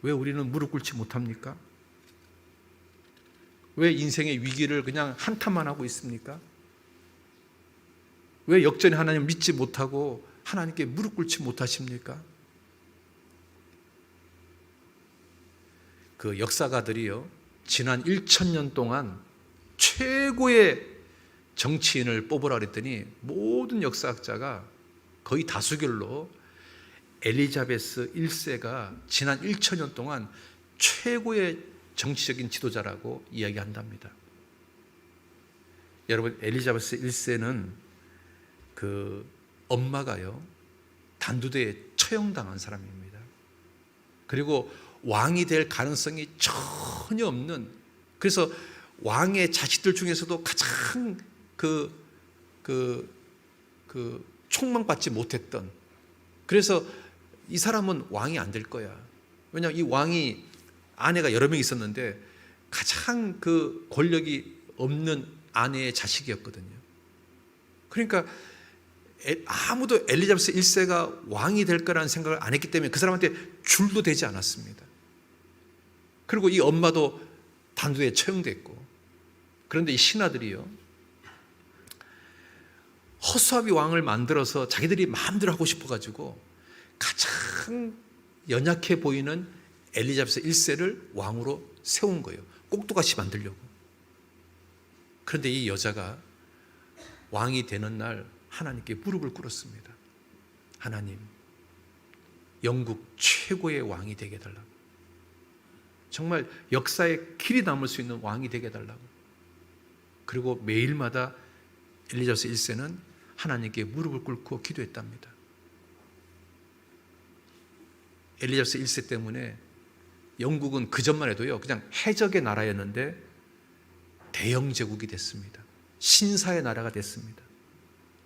왜 우리는 무릎 꿇지 못합니까? 왜 인생의 위기를 그냥 한탄만 하고 있습니까? 왜 역전의 하나님을 믿지 못하고 하나님께 무릎 꿇지 못하십니까? 그 역사가들이요, 지난 1000년 동안 최고의 정치인을 뽑으라 그랬더니 모든 역사학자가 거의 다수결로 엘리자베스 1세가 지난 1000년 동안 최고의 정치적인 지도자라고 이야기한답니다. 여러분, 엘리자베스 1세는 그 엄마가요, 단두대에 처형당한 사람입니다. 그리고 왕이 될 가능성이 전혀 없는, 그래서 왕의 자식들 중에서도 가장 촉망받지 못했던, 그래서 이 사람은 왕이 안 될 거야. 왜냐하면 이 왕이 아내가 여러 명 있었는데 가장 그 권력이 없는 아내의 자식이었거든요. 그러니까 아무도 엘리자베스 1세가 왕이 될 거라는 생각을 안 했기 때문에 그 사람한테 줄도 되지 않았습니다. 그리고 이 엄마도 단두대에 처형됐고, 그런데 이 신하들이요, 허수아비 왕을 만들어서 자기들이 마음대로 하고 싶어가지고 가장 연약해 보이는 엘리자베스 1세를 왕으로 세운 거예요. 꼭두같이 만들려고. 그런데 이 여자가 왕이 되는 날 하나님께 무릎을 꿇었습니다. 하나님, 영국 최고의 왕이 되게 해달라고. 정말 역사에 길이 남을 수 있는 왕이 되게 해달라고. 그리고 매일마다 엘리자베스 1세는 하나님께 무릎을 꿇고 기도했답니다. 엘리자베스 1세 때문에 영국은 그전만 해도요, 그냥 해적의 나라였는데 대영 제국이 됐습니다. 신사의 나라가 됐습니다.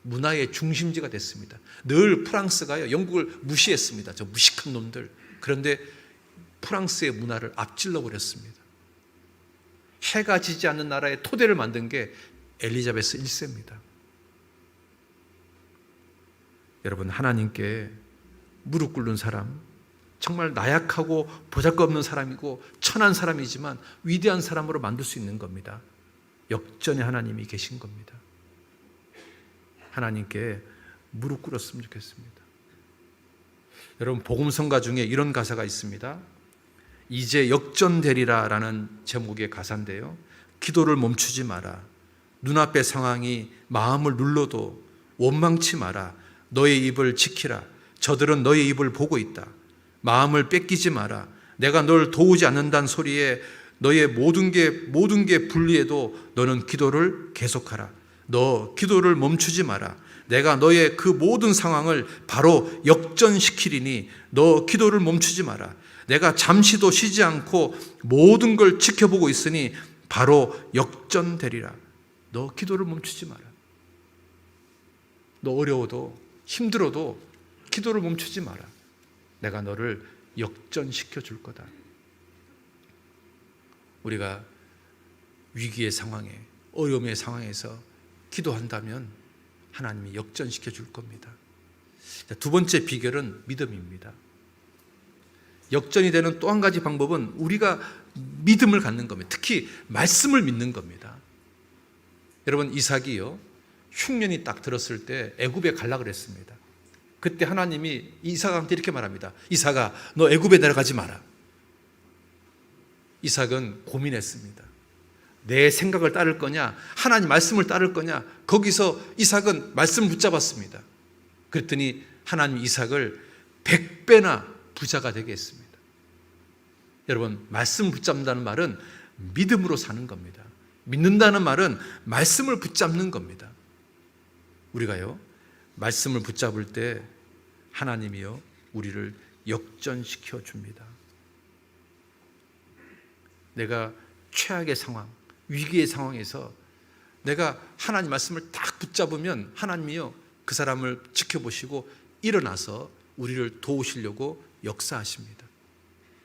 문화의 중심지가 됐습니다. 늘 프랑스가요, 영국을 무시했습니다. 저 무식한 놈들. 그런데 프랑스의 문화를 앞질러 버렸습니다. 해가 지지 않는 나라의 토대를 만든 게 엘리자베스 1세입니다. 여러분, 하나님께 무릎 꿇는 사람, 정말 나약하고 보잘것없는 사람이고 천한 사람이지만 위대한 사람으로 만들 수 있는 겁니다. 역전의 하나님이 계신 겁니다. 하나님께 무릎 꿇었으면 좋겠습니다. 여러분, 복음성가 중에 이런 가사가 있습니다. 이제 역전되리라 라는 제목의 가사인데요, 기도를 멈추지 마라. 눈앞의 상황이 마음을 눌러도 원망치 마라. 너의 입을 지키라. 저들은 너의 입을 보고 있다. 마음을 뺏기지 마라. 내가 널 도우지 않는다는 소리에 너의 모든 게 불리해도 너는 기도를 계속하라. 너 기도를 멈추지 마라. 내가 너의 그 모든 상황을 바로 역전시키리니 너 기도를 멈추지 마라. 내가 잠시도 쉬지 않고 모든 걸 지켜보고 있으니 바로 역전되리라. 너 기도를 멈추지 마라. 너 어려워도 힘들어도 기도를 멈추지 마라. 내가 너를 역전시켜 줄 거다. 우리가 위기의 상황에, 어려움의 상황에서 기도한다면 하나님이 역전시켜 줄 겁니다. 두 번째 비결은 믿음입니다. 역전이 되는 또 한 가지 방법은 우리가 믿음을 갖는 겁니다. 특히 말씀을 믿는 겁니다. 여러분, 이삭이요, 흉년이 딱 들었을 때 애굽에 가려고 그랬습니다. 그때 하나님이 이삭한테 이렇게 말합니다. 이삭아, 너 애굽에 내려가지 마라. 이삭은 고민했습니다. 내 생각을 따를 거냐, 하나님 말씀을 따를 거냐. 거기서 이삭은 말씀을 붙잡았습니다. 그랬더니 하나님 이삭을 100배나 부자가 되게 했습니다. 여러분, 말씀 붙잡는다는 말은 믿음으로 사는 겁니다. 믿는다는 말은 말씀을 붙잡는 겁니다. 우리가요, 말씀을 붙잡을 때 하나님이요, 우리를 역전시켜 줍니다. 내가 최악의 상황, 위기의 상황에서 내가 하나님 말씀을 딱 붙잡으면 하나님이요, 그 사람을 지켜보시고 일어나서 우리를 도우시려고 역사하십니다.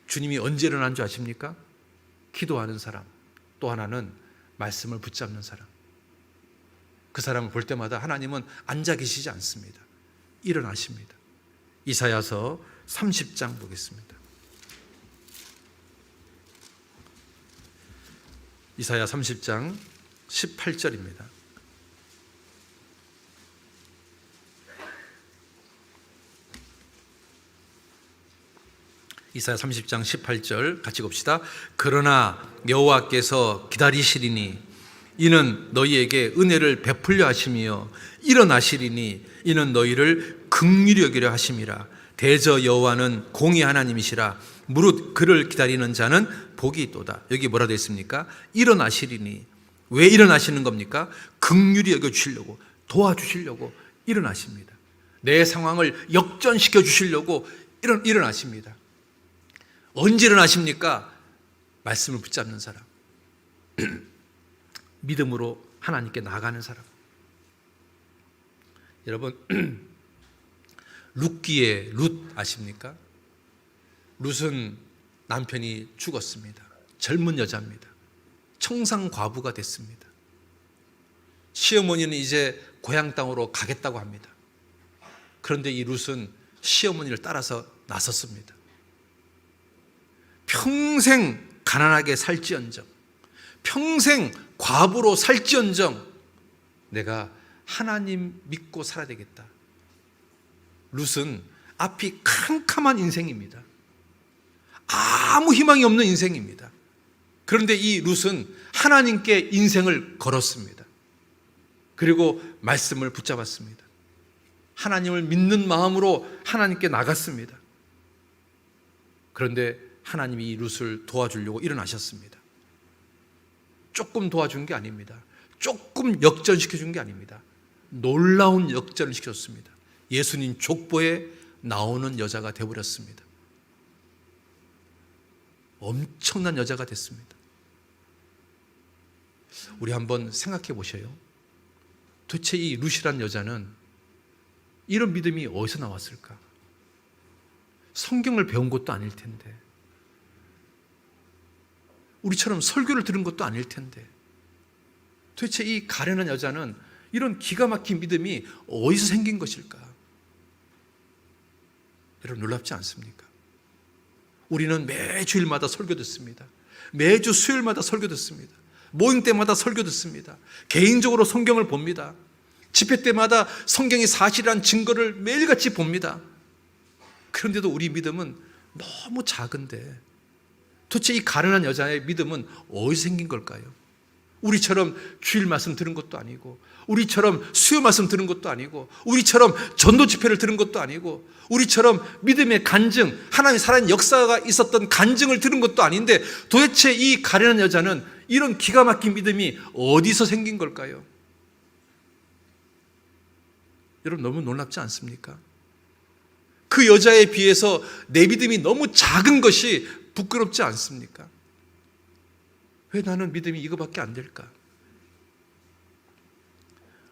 주님이 언제 일어난 줄 아십니까? 기도하는 사람, 또 하나는 말씀을 붙잡는 사람. 그 사람을 볼 때마다 하나님은 앉아 계시지 않습니다. 일어나십니다. 이사야서 30장 보겠습니다. 이사야 30장 18절입니다. 이사야 30장 18절 같이 봅시다. 그러나 여호와께서 기다리시리니 이는 너희에게 은혜를 베풀려 하시며 일어나시리니 이는 너희를 긍휼히 여기려 하심이라. 대저 여호와는 공의 하나님이시라. 무릇 그를 기다리는 자는 복이 있도다. 여기 뭐라 되어 있습니까? 일어나시리니. 왜 일어나시는 겁니까? 긍휼히 여겨 주시려고, 도와주시려고 일어나십니다. 내 상황을 역전시켜 주시려고 일어나십니다. 언제 일어나십니까? 말씀을 붙잡는 사람, 믿음으로 하나님께 나아가는 사람. 여러분, 룻기의 룻 아십니까? 룻은 남편이 죽었습니다. 젊은 여자입니다. 청상 과부가 됐습니다. 시어머니는 이제 고향 땅으로 가겠다고 합니다. 그런데 이 룻은 시어머니를 따라서 나섰습니다. 평생 가난하게 살지언정, 평생 과부로 살지언정 내가 하나님 믿고 살아야 되겠다. 룻은 앞이 캄캄한 인생입니다. 아무 희망이 없는 인생입니다. 그런데 이 룻은 하나님께 인생을 걸었습니다. 그리고 말씀을 붙잡았습니다. 하나님을 믿는 마음으로 하나님께 나갔습니다. 그런데 하나님이 이 룻을 도와주려고 일어나셨습니다. 조금 도와준 게 아닙니다. 조금 역전시켜준 게 아닙니다. 놀라운 역전을 시켰습니다. 예수님 족보에 나오는 여자가 되어버렸습니다. 엄청난 여자가 됐습니다. 우리 한번 생각해 보셔요. 도대체 이 룻이란 여자는 이런 믿음이 어디서 나왔을까? 성경을 배운 것도 아닐 텐데, 우리처럼 설교를 들은 것도 아닐 텐데, 도대체 이 가련한 여자는 이런 기가 막힌 믿음이 어디서 생긴 것일까? 여러분, 놀랍지 않습니까? 우리는 매주일마다 설교 듣습니다. 매주 수요일마다 설교 듣습니다. 모임 때마다 설교 듣습니다. 개인적으로 성경을 봅니다. 집회 때마다 성경이 사실이라는 증거를 매일같이 봅니다. 그런데도 우리 믿음은 너무 작은데, 도대체 이 가련한 여자의 믿음은 어디서 생긴 걸까요? 우리처럼 주일 말씀 들은 것도 아니고, 우리처럼 수요 말씀 들은 것도 아니고, 우리처럼 전도 집회를 들은 것도 아니고, 우리처럼 믿음의 간증, 하나님 살아있는 역사가 있었던 간증을 들은 것도 아닌데, 도대체 이 가련한 여자는 이런 기가 막힌 믿음이 어디서 생긴 걸까요? 여러분, 너무 놀랍지 않습니까? 그 여자에 비해서 내 믿음이 너무 작은 것이 부끄럽지 않습니까? 왜 나는 믿음이 이거밖에 안 될까?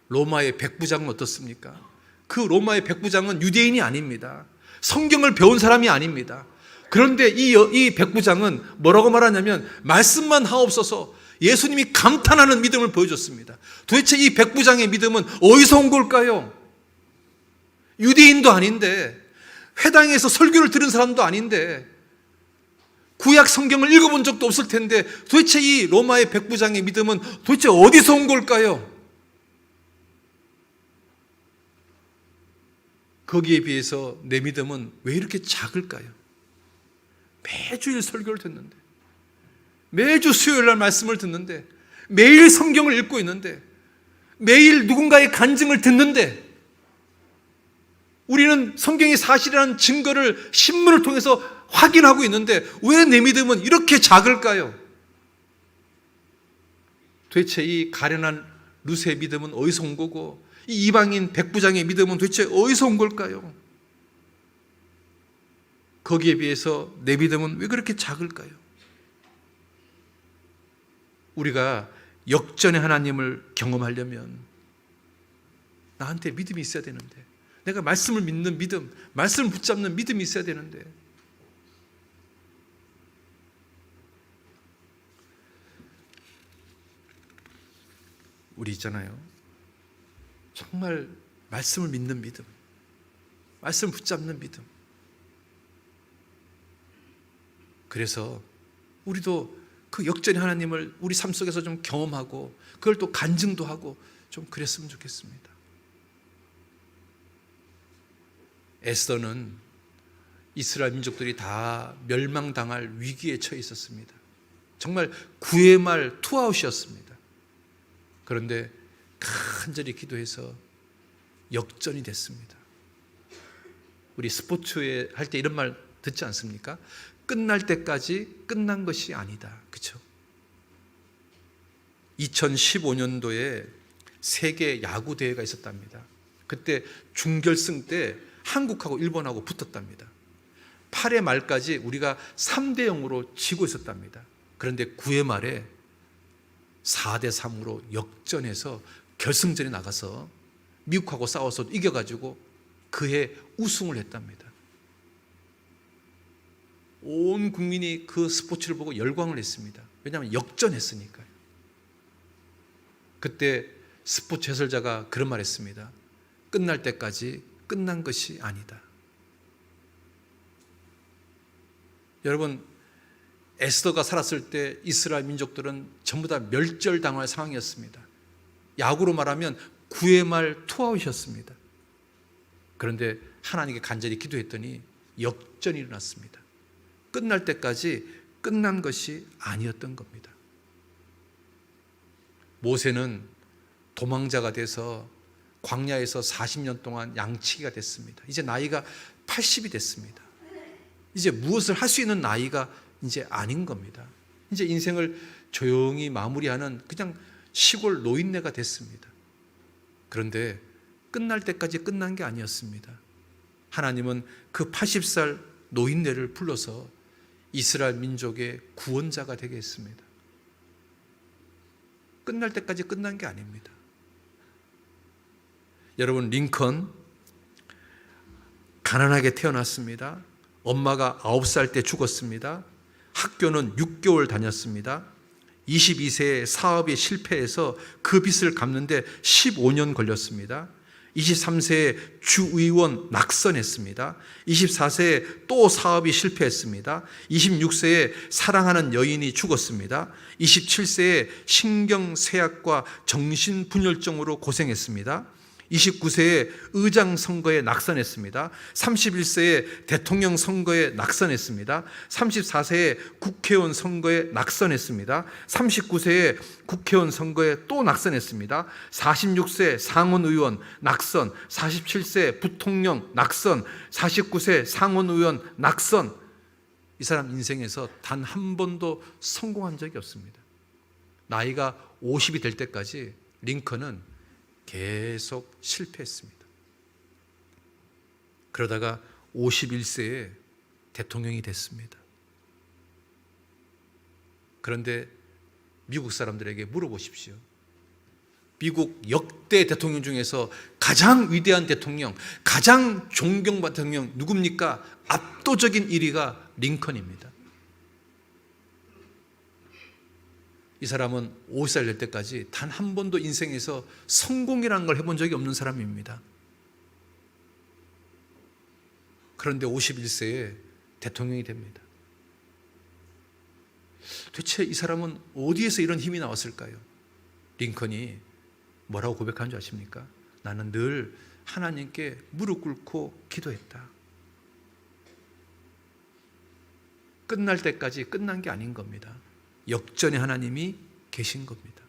로마의 백부장은 어떻습니까? 그 로마의 백부장은 유대인이 아닙니다. 성경을 배운 사람이 아닙니다. 그런데 이 백부장은 뭐라고 말하냐면, 말씀만 하옵소서, 예수님이 감탄하는 믿음을 보여줬습니다. 도대체 이 백부장의 믿음은 어디서 온 걸까요? 유대인도 아닌데, 회당에서 설교를 들은 사람도 아닌데, 구약 성경을 읽어본 적도 없을 텐데, 도대체 이 로마의 백부장의 믿음은 도대체 어디서 온 걸까요? 거기에 비해서 내 믿음은 왜 이렇게 작을까요? 매주일 설교를 듣는데, 매주 수요일날 말씀을 듣는데, 매일 성경을 읽고 있는데, 매일 누군가의 간증을 듣는데, 우리는 성경이 사실이라는 증거를 신문을 통해서 확인하고 있는데 왜 내 믿음은 이렇게 작을까요? 도대체 이 가련한 룻의 믿음은 어디서 온 거고, 이 이방인 백부장의 믿음은 도대체 어디서 온 걸까요? 거기에 비해서 내 믿음은 왜 그렇게 작을까요? 우리가 역전의 하나님을 경험하려면 나한테 믿음이 있어야 되는데, 내가 말씀을 믿는 믿음, 말씀을 붙잡는 믿음이 있어야 되는데, 우리 있잖아요, 정말 말씀을 믿는 믿음, 말씀을 붙잡는 믿음. 그래서 우리도 그 역전의 하나님을 우리 삶 속에서 좀 경험하고 그걸 또 간증도 하고 좀 그랬으면 좋겠습니다. 에스더는 이스라엘 민족들이 다 멸망당할 위기에 처해 있었습니다. 정말 구의 말 투아웃이었습니다. 그런데 간절히 기도해서 역전이 됐습니다. 우리 스포츠에 할 때 이런 말 듣지 않습니까? 끝날 때까지 끝난 것이 아니다. 그렇죠? 2015년도에 세계 야구 대회가 있었답니다. 그때 준결승 때 한국하고 일본하고 붙었답니다. 8회 말까지 우리가 3대 0으로 지고 있었답니다. 그런데 9회 말에 4대 3으로 역전해서 결승전에 나가서 미국하고 싸워서 이겨가지고 그해 우승을 했답니다. 온 국민이 그 스포츠를 보고 열광을 했습니다. 왜냐하면 역전했으니까요. 그때 스포츠 해설자가 그런 말 했습니다. 끝날 때까지 끝난 것이 아니다. 여러분, 에스더가 살았을 때 이스라엘 민족들은 전부 다 멸절당할 상황이었습니다. 야구로 말하면 9회 말 투아웃이었습니다. 그런데 하나님께 간절히 기도했더니 역전이 일어났습니다. 끝날 때까지 끝난 것이 아니었던 겁니다. 모세는 도망자가 돼서 광야에서 40년 동안 양치기가 됐습니다. 이제 나이가 80이 됐습니다. 이제 무엇을 할 수 있는 나이가 이제 아닌 겁니다. 이제 인생을 조용히 마무리하는 그냥 시골 노인네가 됐습니다. 그런데 끝날 때까지 끝난 게 아니었습니다. 하나님은 그 80살 노인네를 불러서 이스라엘 민족의 구원자가 되게 했습니다. 끝날 때까지 끝난 게 아닙니다. 여러분, 링컨 가난하게 태어났습니다. 엄마가 9살 때 죽었습니다. 학교는 6개월 다녔습니다. 22세에 사업이 실패해서 그 빚을 갚는데 15년 걸렸습니다. 23세에 주의원 낙선했습니다. 24세에 또 사업이 실패했습니다. 26세에 사랑하는 여인이 죽었습니다. 27세에 신경쇠약과 정신분열증으로 고생했습니다. 29세에 의장 선거에 낙선했습니다. 31세에 대통령 선거에 낙선했습니다. 34세에 국회의원 선거에 낙선했습니다. 39세에 국회의원 선거에 또 낙선했습니다. 46세 상원의원 낙선, 47세 부통령 낙선, 49세 상원의원 낙선. 이 사람 인생에서 단 한 번도 성공한 적이 없습니다. 나이가 50이 될 때까지 링컨은 계속 실패했습니다. 그러다가 51세에 대통령이 됐습니다. 그런데 미국 사람들에게 물어보십시오. 미국 역대 대통령 중에서 가장 위대한 대통령, 가장 존경받는 대통령 누굽니까? 압도적인 1위가 링컨입니다. 이 사람은 50살 될 때까지 단 한 번도 인생에서 성공이라는 걸 해본 적이 없는 사람입니다. 그런데 51세에 대통령이 됩니다. 도대체 이 사람은 어디에서 이런 힘이 나왔을까요? 링컨이 뭐라고 고백한 줄 아십니까? 나는 늘 하나님께 무릎 꿇고 기도했다. 끝날 때까지 끝난 게 아닌 겁니다. 역전의 하나님이 계신 겁니다.